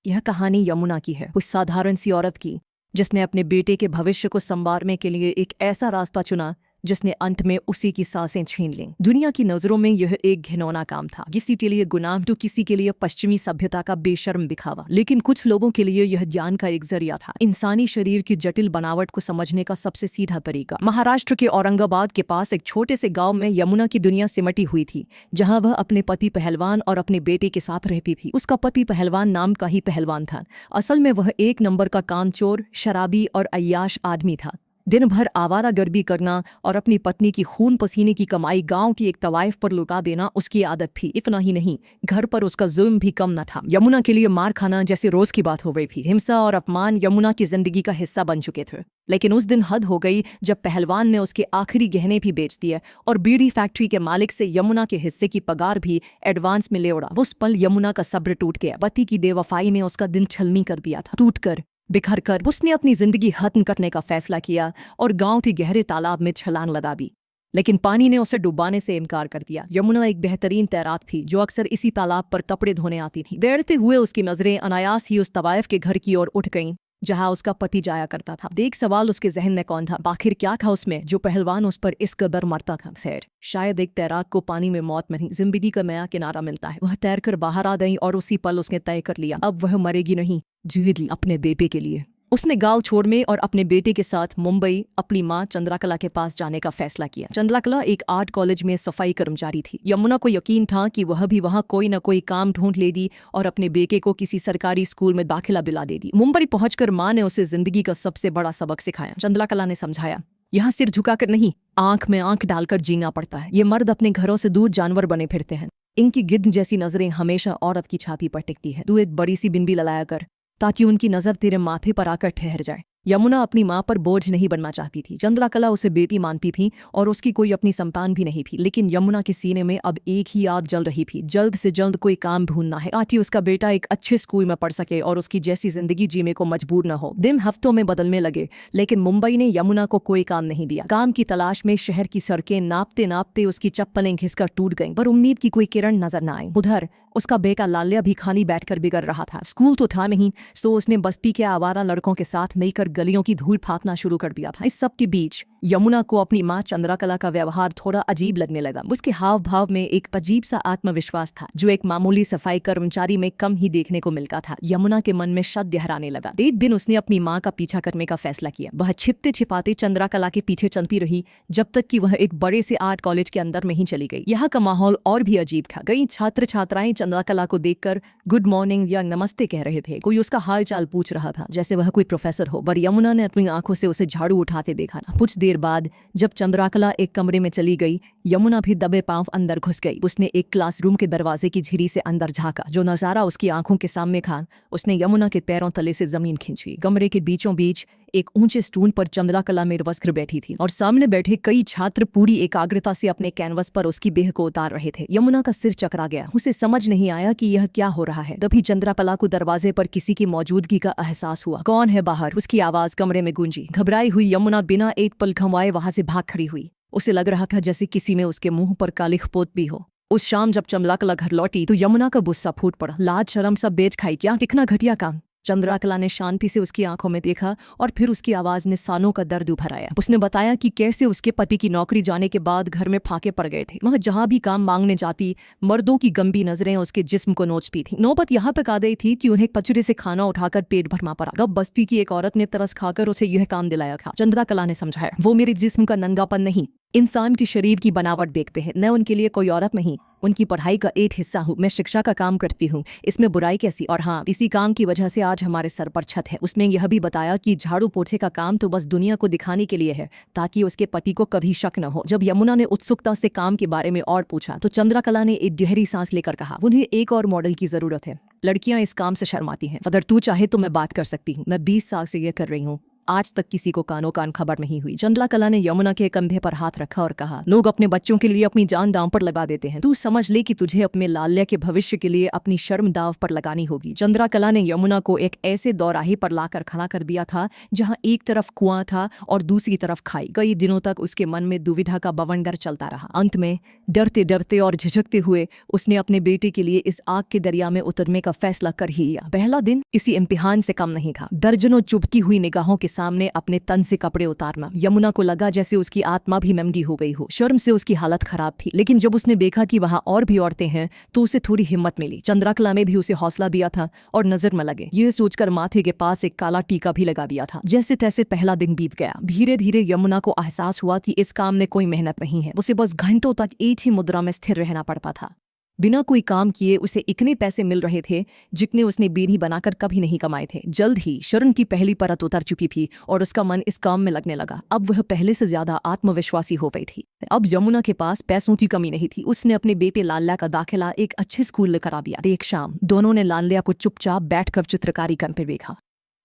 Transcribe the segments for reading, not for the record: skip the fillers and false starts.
यह कहानी यमुना की है, उस साधारण सी औरत की जिसने अपने बेटे के भविष्य को संवारने के लिए एक ऐसा रास्ता चुना जिसने अंत में उसी की सांसें छीन लीं। दुनिया की नजरों में यह एक घिनौना काम था, किसी के लिए गुनाह तो किसी के लिए पश्चिमी सभ्यता का बेशर्म दिखावा। लेकिन कुछ लोगों के लिए यह ज्ञान का एक जरिया था, इंसानी शरीर की जटिल बनावट को समझने का सबसे सीधा तरीका। महाराष्ट्र के औरंगाबाद के पास एक छोटे से गाँव में यमुना की दुनिया सिमटी हुई थी, जहाँ वह अपने पति पहलवान और अपने बेटे के साथ रहती थी। उसका पति पहलवान नाम का ही पहलवान था, असल में वह एक नंबर का कामचोर, शराबी और अय्याश आदमी था। दिन भर आवारागर्दी करना और अपनी पत्नी की खून पसीने की कमाई गांव की एक तवाइफ पर लुटा देना उसकी आदत थी। इतना ही नहीं, घर पर उसका जुल्म भी कम न था। यमुना के लिए मार खाना जैसे रोज की बात हो गई थी। हिंसा और अपमान यमुना की जिंदगी का हिस्सा बन चुके थे। लेकिन उस दिन हद हो गई जब पहलवान ने उसके आखिरी गहने भी बेच दिए और बीड़ी फैक्ट्री के मालिक से यमुना के हिस्से की पगार भी एडवांस में ले उड़ा। उस पल यमुना का सब्र टूट गया। पति की बेवफाई में उसका दिल छलनी कर दिया था। टूटकर बिखर कर उसने अपनी जिंदगी खत्म करने का फैसला किया और गांव के गहरे तालाब में छलांग लगा दी। लेकिन पानी ने उसे डुबाने से इनकार कर दिया। यमुना एक बेहतरीन तैराक थी जो अक्सर इसी तालाब पर कपड़े धोने आती थी। तैरते हुए उसकी नजरें अनायास ही उस तवाइफ के घर की ओर उठ गईं जहां उसका पति जाया करता था। एक सवाल उसके जहन में कौन था, आखिर क्या था उसमें जो पहलवान उस पर इस कदर मरता था। सैर शायद एक तैराक को पानी में मौत नहीं, जिंदगी का नया किनारा मिलता है। वह तैरकर बाहर आ गई और उसी पल उसने तय कर लिया, अब वह मरेगी नहीं, जीवेगी अपने बेटे के लिए। उसने गांव छोड़ने और अपने बेटे के साथ मुंबई अपनी मां चंद्रकला के पास जाने का फैसला किया। चंद्रकला एक आर्ट कॉलेज में सफाई कर्मचारी थी। यमुना को यकीन था कि वह भी वहां कोई न कोई काम ढूंढ लेगी और अपने बेटे को किसी सरकारी स्कूल में दाखिला दिला देगी। मुंबई पहुंचकर मां ने उसे जिंदगी का सबसे बड़ा सबक सिखाया। चंद्रकला ने समझाया, यहाँ सिर झुकाकर नहीं, आंख में आंख डालकर जीना पड़ता है। ये मर्द अपने घरों से दूर जानवर बने फिरते हैं। इनकी गिद्ध जैसी नजरें हमेशा औरत की छाती पर टिकती है। तू एक बड़ी सी बिंदी ललाया कर ताकि उनकी नजर तेरे माथे पर आकर ठहर जाए। यमुना अपनी मां पर बोझ नहीं बनना चाहती थी। चंद्रकला उसे बेटी मानती थी और उसकी कोई अपनी संतान भी नहीं थी। लेकिन यमुना के सीने में अब एक ही आग जल रही थी, जल्द से जल्द कोई काम ढूंढना है ताकि उसका बेटा एक अच्छे स्कूल में पढ़ सके और उसकी जैसी जिंदगी जीने को मजबूर न हो। दिन हफ्तों में बदलने लगे, लेकिन मुंबई ने यमुना को कोई काम नहीं दिया। काम की तलाश में शहर की सड़कें नापते नापते उसकी चप्पलें घिसकर टूट गईं, पर उम्मीद की कोई किरण नजर न आई। उधर उसका बेटा लाल्या भी खाली बैठकर बिगड़ रहा था। स्कूल तो था नहीं, सो उसने बस्ती के आवारा लड़कों के साथ मिलकर गलियों की धूल फाँकना शुरू कर दिया था। इस सब के बीच यमुना को अपनी मां चंद्रकला का व्यवहार थोड़ा अजीब लगने लगा। उसके हाव भाव में एक अजीब सा आत्मविश्वास था जो एक मामूली सफाई कर्मचारी में कम ही देखने को मिलता था। यमुना के मन में शक गहराने लगा। एक दिन उसने अपनी मां का पीछा करने का फैसला किया। वह छिपते छिपाते चंद्रकला के पीछे चलती रही जब तक कि वह एक बड़े से आर्ट कॉलेज के अंदर में ही चली गई। यहाँ का माहौल और भी अजीब था। कई छात्र छात्राएं चंद्रकला को देखकर गुड मॉर्निंग या नमस्ते कह रहे थे। कोई उसका हाल चाल पूछ रहा था जैसे वह कोई प्रोफेसर हो। पर यमुना ने अपनी आंखों से उसे झाड़ू उठाते देखा ना। कुछ देर बाद जब चंद्रकला एक कमरे में चली गई, यमुना भी दबे पांव अंदर घुस गई। उसने एक क्लासरूम के दरवाजे की झिरी से अंदर झांका। जो नजारा उसकी आंखों के सामने था, उसने यमुना के पैरों तले से जमीन खींची। कमरे के बीचों बीच एक ऊंचे स्टूल पर चंद्रकला निर्वस्त्र बैठी थी और सामने बैठे कई छात्र पूरी एकाग्रता से अपने कैनवस पर उसकी देह को उतार रहे थे। यमुना का सिर चकरा गया। उसे समझ नहीं आया कि यह क्या हो रहा है। तभी चंद्रकला को दरवाजे पर किसी की मौजूदगी का एहसास हुआ। कौन है बाहर? उसकी आवाज कमरे में गूंजी। घबराई हुई यमुना बिना एक पल घमाए वहां से भाग खड़ी हुई। उसे लग रहा था जैसे किसी ने उसके मुंह पर काली खपोत भी हो। उस शाम जब चंद्रकला घर लौटी तो यमुना का गुस्सा फूट पड़ा। लाज शर्म सब बेच खाई। क्या दिखना घटिया काम। चंद्रकला ने शांति से उसकी आंखों में देखा और फिर उसकी आवाज ने सालों का दर्द उभराया। उसने बताया कि कैसे उसके पति की नौकरी जाने के बाद घर में फाके पड़ गए थे। वह जहां भी काम मांगने जाती, मर्दों की गंदी नजरें उसके जिस्म को नोचती थी। नौबत यहाँ तक आ गई थी कि उन्हें कचरे से खाना उठाकर पेट भरना पड़ा। अब बस्ती की एक औरत ने तरस खाकर उसे यह काम दिलाया था। चंद्रकला ने समझाया, वो मेरे जिस्म का नंगापन नहीं, इंसान की शरीर की बनावट देखते हैं। मैं उनके लिए कोई औरत नहीं, उनकी पढ़ाई का एक हिस्सा हूँ। मैं शिक्षा का काम करती हूँ, इसमें बुराई कैसी। और हाँ, इसी काम की वजह से आज हमारे सर पर छत है। उसने यह भी बताया कि झाड़ू पोछे का काम तो बस दुनिया को दिखाने के लिए है ताकि उसके पति को कभी शक न हो। जब यमुना ने उत्सुकता से काम के बारे में और पूछा तो चंद्रकला ने एक गहरी सांस लेकर कहा, उन्हें एक और मॉडल की जरूरत है। लड़कियां इस काम से शर्माती हैं। अगर तू चाहे तो मैं बात कर सकती हूँ। मैं 20 साल से यह कर रही हूँ। आज तक किसी को कानो कान खबर नहीं हुई। चंद्रकला ने यमुना के कंधे पर हाथ रखा और कहा, लोग अपने बच्चों के लिए अपनी जान दांव पर लगा देते हैं, तू समझ ले कि तुझे अपने लाल्या के भविष्य के लिए अपनी शर्म दाव पर लगानी होगी। चंद्रकला ने यमुना को एक ऐसे दौराहे पर लाकर खड़ा कर दिया था जहां एक तरफ कुआं था और दूसरी तरफ खाई। कई दिनों तक उसके मन में दुविधा का बवंडर चलता रहा। अंत में डरते डरते और झिझकते हुए उसने अपने बेटे के लिए इस आग के दरिया में उतरने का फैसला कर ही लिया। पहला दिन किसी इम्तिहान से कम नहीं था। दर्जनों चुभती हुई निगाहों के सामने अपने तन से कपड़े उतारना। यमुना को लगा जैसे उसकी आत्मा भी नंगी हो गई हो। शर्म से उसकी हालत खराब थी, लेकिन जब उसने देखा कि वहां और भी औरतें हैं तो उसे थोड़ी हिम्मत मिली। चंद्रकला ने भी उसे हौसला दिया था और नजर में लगे ये सोचकर माथे के पास एक काला टीका भी लगा दिया था। जैसे तैसे पहला दिन बीत गया। धीरे धीरे यमुना को एहसास हुआ कि इस काम में कोई मेहनत नहीं है। उसे बस घंटों तक एक ही मुद्रा में स्थिर रहना पड़ता था। बिना कोई काम किए उसे इतने पैसे मिल रहे थे जितने उसने बीड़ी बनाकर कभी नहीं कमाए थे। जल्द ही शर्म की पहली परत उतर चुकी थी और उसका मन इस काम में लगने लगा। अब वह पहले से ज्यादा आत्मविश्वासी हो गई थी। अब यमुना के पास पैसों की कमी नहीं थी। उसने अपने बेटे लाल्या का दाखिला एक अच्छे स्कूल में करा दिया। एक शाम दोनों ने लाल्या को चुपचाप बैठकर चित्रकारी करते देखा।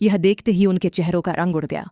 यह देखते ही उनके चेहरों का रंग उड़ गया।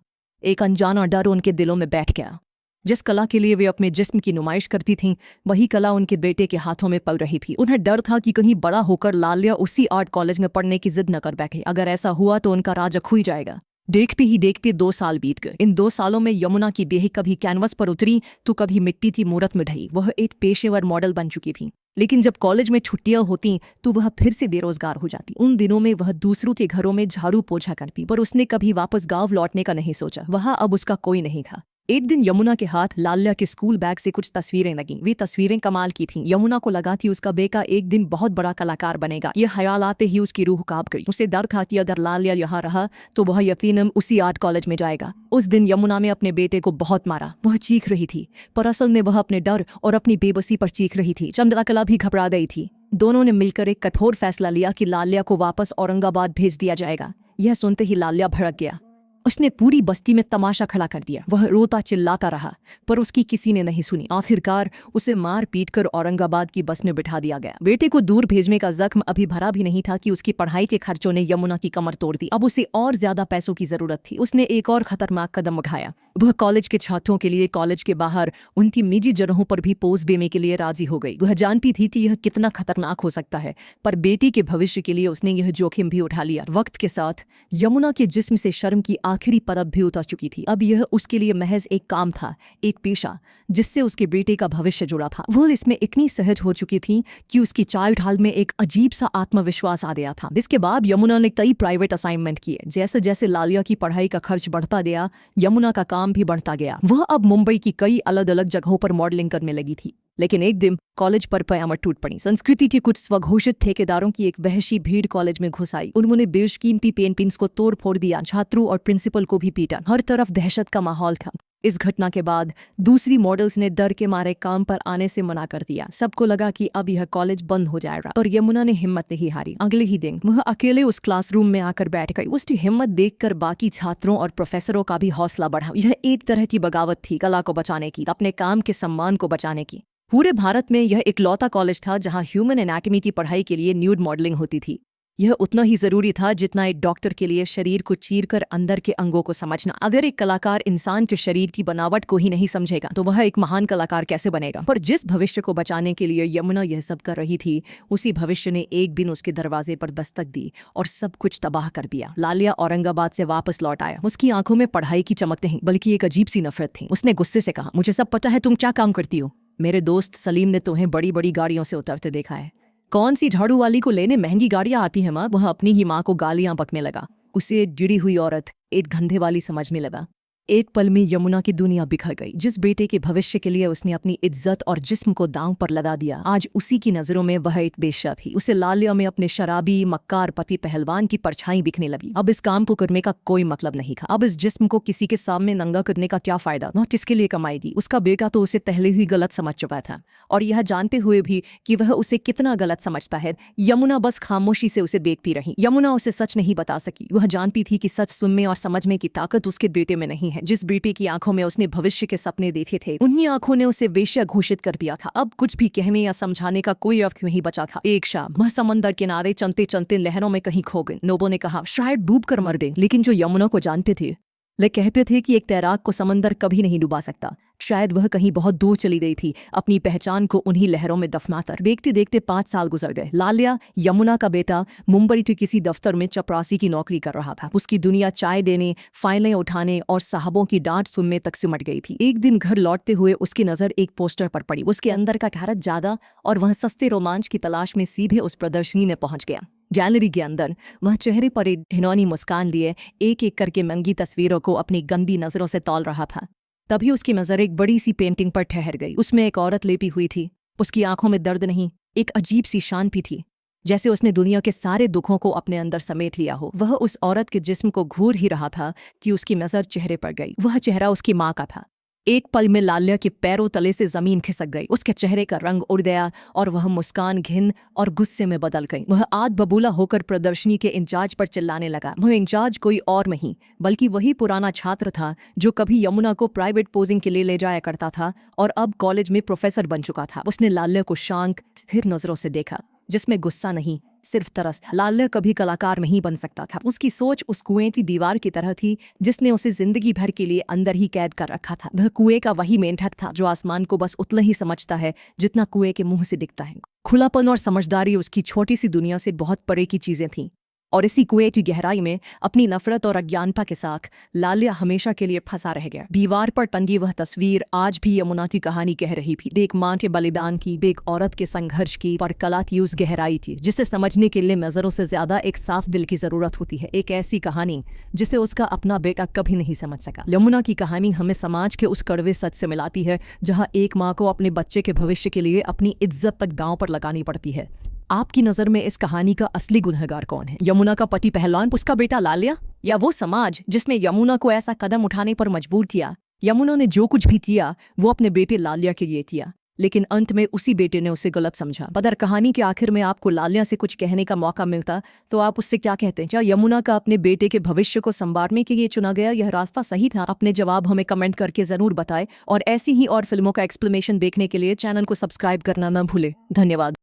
एक अनजाना डर उनके दिलों में बैठ गया। जिस कला के लिए वे अपने जिस्म की नुमाइश करती थीं, वही कला उनके बेटे के हाथों में पड़ रही थी। उन्हें डर था कि कहीं बड़ा होकर लाल्या उसी आर्ट कॉलेज में पढ़ने की जिद न कर बैठे। अगर ऐसा हुआ तो उनका राज खुई जाएगा। देखते ही देखते 2 साल बीत गए। इन 2 सालों में यमुना की बेह कभी कैनवस पर उतरी तो कभी मिट्टी की मूरत में ढही। वह एक पेशेवर मॉडल बन चुकी थी, लेकिन जब कॉलेज में छुट्टियां होती तो वह फिर से बेरोजगार हो जाती। उन दिनों में वह दूसरों के घरों में झाड़ू पोछा करती, पर उसने कभी वापस गांव लौटने का नहीं सोचा। वहां अब उसका कोई नहीं था। एक दिन यमुना के हाथ लाल्या के स्कूल बैग से कुछ तस्वीरें लगीं। वे तस्वीरें कमाल की थीं। यमुना को लगा कि उसका बेटा एक दिन बहुत बड़ा कलाकार बनेगा। यह ख्याल आते ही उसकी रूह कांप गई। उसे डर था कि अगर लाल्या यहाँ रहा तो वह यकीनन उसी आर्ट कॉलेज में जाएगा। उस दिन यमुना ने अपने बेटे को बहुत मारा। वह चीख रही थी, पर असल में वह अपने डर और अपनी बेबसी पर चीख रही थी। चंद्रकला भी घबरा गई थी। दोनों ने मिलकर एक कठोर फैसला लिया कि लाल्या को वापस औरंगाबाद भेज दिया जाएगा। यह सुनते ही लाल्या भड़क गया। उसने पूरी बस्ती में तमाशा खड़ा कर दिया। वह रोता चिल्लाता रहा, पर उसकी किसी ने नहीं सुनी। आखिरकार उसे मार पीट कर औरंगाबाद की बस में बिठा दिया गया। बेटे को दूर भेजने का जख्म अभी भरा भी नहीं था कि उसकी पढ़ाई के खर्चों ने यमुना की कमर तोड़ दी। अब उसे और ज्यादा पैसों की जरूरत थी। उसने एक और खतरनाक कदम उठाया। वह कॉलेज के छात्रों के लिए कॉलेज के बाहर उनकी निजी जगहों पर भी पोज देने के लिए राजी हो गई। वह जानती थी कि यह कितना खतरनाक हो सकता है, पर बेटी के भविष्य के लिए उसने यह जोखिम भी उठा लिया। वक्त के साथ यमुना के जिस्म से शर्म की आखिरी परत भी उतर चुकी थी। अब यह उसके लिए महज एक काम था, एक पेशा जिससे उसके बेटे का भविष्य जुड़ा था। वह इसमें इतनी सहज हो चुकी थी कि उसकी चाइल्ड हाल में एक अजीब सा आत्मविश्वास आ गया था। इसके बाद यमुना ने कई प्राइवेट असाइनमेंट किए। जैसे जैसे लाल्या की पढ़ाई का खर्च बढ़ता गया, यमुना का काम भी बढ़ता गया। वह अब मुंबई की कई अलग अलग जगहों पर मॉडलिंग करने लगी थी। लेकिन एक दिन कॉलेज पर कयामत टूट पड़ी। संस्कृति के कुछ स्वघोषित ठेकेदारों की एक वहशी भीड़ कॉलेज में घुस आई। उन्होंने बेशकीमती पेंटिंग्स को तोड़ फोड़ दिया। छात्रों और प्रिंसिपल को भी पीटा। हर तरफ दहशत का माहौल था। इस घटना के बाद दूसरी मॉडल्स ने डर के मारे काम पर आने से मना कर दिया। सबको लगा कि अब यह कॉलेज बंद हो जाएगा, और यमुना ने हिम्मत नहीं हारी। अगले ही दिन वह अकेले उस क्लासरूम में आकर बैठ गई। उसकी हिम्मत देखकर बाकी छात्रों और प्रोफेसरों का भी हौसला बढ़ा। यह एक तरह की बगावत थी, कला को बचाने की, अपने काम के सम्मान को बचाने की। पूरे भारत में यह इकलौता कॉलेज था जहां ह्यूमन एनाटॉमी की पढ़ाई के लिए न्यूड मॉडलिंग होती थी। यह उतना ही जरूरी था जितना एक डॉक्टर के लिए शरीर को चीरकर अंदर के अंगों को समझना। अगर एक कलाकार इंसान के शरीर की बनावट को ही नहीं समझेगा तो वह एक महान कलाकार कैसे बनेगा। पर जिस भविष्य को बचाने के लिए यमुना यह सब कर रही थी, उसी भविष्य ने एक दिन उसके दरवाजे पर दस्तक दी और सब कुछ तबाह कर दिया। लाल्या औरंगाबाद से वापस लौट आया। उसकी आंखों में पढ़ाई की चमक नहीं बल्कि एक अजीब सी नफरत थी। उसने गुस्से से कहा, मुझे सब पता है तुम क्या काम करती हो। मेरे दोस्त सलीम ने तुम्हें बड़ी बड़ी गाड़ियों से उतरते देखा है। कौन सी झाड़ू वाली को लेने महंगी गाड़ियां आती हैं माँ। वह अपनी ही माँ को गालियां बकने लगा। उसे जुड़ी हुई औरत एक धंधे वाली समझने लगा। एक पल में यमुना की दुनिया बिखर गई। जिस बेटे के भविष्य के लिए उसने अपनी इज्जत और जिस्म को दांव पर लगा दिया, आज उसी की नजरों में वह एक बेशर्म थी। उसे लाल्या में अपने शराबी मक्कार पति पहलवान की परछाई बिखने लगी। अब इस काम को करने का कोई मतलब नहीं था। अब इस जिस्म को किसी के सामने नंगा करने का क्या फायदा, न किसके लिए कमाएगी। उसका बेटा तो उसे पहले ही गलत समझ चुका था, और यह जानते हुए भी कि वह उसे कितना गलत समझता है, यमुना बस खामोशी से उसे देखती रही। यमुना उसे सच नहीं बता सकी। वह जानती थी कि सच सुनने और समझने की ताकत उसके बेटे में नहीं है। जिस बेटे की आंखों में उसने भविष्य के सपने देखे थे, उन्हीं आंखों ने उसे वेश्या घोषित कर दिया था। अब कुछ भी कहने या समझाने का कोई अर्थ नहीं बचा था। एक शाम वह समंदर किनारे चलते चलते लहरों में कहीं खो गए। लोगों ने कहा शायद डूब कर मर गए, लेकिन जो यमुना को जानते थे वे कहते थे कि एक तैराक को समंदर कभी नहीं डुबा सकता। शायद वह कहीं बहुत दूर चली गई थी, अपनी पहचान को उन्हीं लहरों में दफनाकर। देखते देखते 5 साल गुजर गए। लाल्या, यमुना का बेटा, मुंबई के किसी दफ्तर में चपरासी की नौकरी कर रहा था। उसकी दुनिया चाय देने, फाइलें उठाने और साहबों की डांट सुनने तक सिमट गई थी। एक दिन घर लौटते हुए उसकी नजर एक पोस्टर पर पड़ी। उसके अंदर का भारत ज्यादा और वह सस्ते रोमांच की तलाश में सीधे उस प्रदर्शनी में पहुंच गया। गैलरी के अंदर वह चेहरे पर एक घिनौनी मुस्कान लिए एक एक करके मंगी तस्वीरों को अपनी गंदी नजरों से तौल रहा था। तभी उसकी नजर एक बड़ी सी पेंटिंग पर ठहर गई। उसमें एक औरत लेटी हुई थी। उसकी आंखों में दर्द नहीं, एक अजीब सी शांति थी, जैसे उसने दुनिया के सारे दुखों को अपने अंदर समेट लिया हो। वह उस औरत के जिस्म को घूर ही रहा था कि उसकी नजर चेहरे पर गई। वह चेहरा उसकी माँ का था। एक पल में लाल्या के पैरों तले से जमीन खिसक गई। उसके चेहरे का रंग उड़ गया और वह मुस्कान घिन और गुस्से में बदल गई। वह आग बबूला होकर प्रदर्शनी के इंचार्ज पर चिल्लाने लगा। वह इंचार्ज कोई और नहीं बल्कि वही पुराना छात्र था जो कभी यमुना को प्राइवेट पोजिंग के लिए ले जाया करता था और अब कॉलेज में प्रोफेसर बन चुका था। उसने लाल्या को शांत स्थिर नजरों से देखा, जिसमें गुस्सा नहीं, सिर्फ तरस। लाल्या कभी कलाकार नहीं बन सकता था। उसकी सोच उस कुएं की दीवार की तरह थी जिसने उसे जिंदगी भर के लिए अंदर ही कैद कर रखा था। वह कुएं का वही मेंढक था जो आसमान को बस उतना ही समझता है जितना कुएं के मुंह से दिखता है। खुलापन और समझदारी उसकी छोटी सी दुनिया से बहुत परे की चीजें थीं। और इसी कुएं की गहराई में अपनी नफरत और अज्ञानता के साथ लाल्या हमेशा के लिए फंसा रह गया। दीवार पर टंगी वह तस्वीर आज भी यमुना की कहानी कह रही थी। एक माँ के बलिदान की, एक औरत के संघर्ष की, पर कला की उस गहराई थी जिसे समझने के लिए नजरों से ज्यादा एक साफ दिल की जरूरत होती है। एक ऐसी कहानी जिसे उसका अपना बेटा कभी नहीं समझ सका। यमुना की कहानी हमें समाज के उस कड़वे सच से मिलाती है जहाँ एक माँ को अपने बच्चे के भविष्य के लिए अपनी इज्जत तक दांव पर लगानी पड़ती है। आपकी नज़र में इस कहानी का असली गुनहगार कौन है? यमुना का पति पहलवान, उसका बेटा लाल्या, या वो समाज जिसने यमुना को ऐसा कदम उठाने पर मजबूर किया? यमुना ने जो कुछ भी किया वो अपने बेटे लाल्या के लिए किया, लेकिन अंत में उसी बेटे ने उसे गलत समझा। अगर कहानी के आखिर में आपको लाल्या से कुछ कहने का मौका मिलता तो आप उससे क्या कहते हैं? क्या यमुना का अपने बेटे के भविष्य को संवारने के लिए चुना गया यह रास्ता सही था? अपने जवाब हमें कमेंट करके जरूर बताएं और ऐसी ही और फिल्मों का एक्सप्लेनेशन देखने के लिए चैनल को सब्सक्राइब करना न भूलें। धन्यवाद।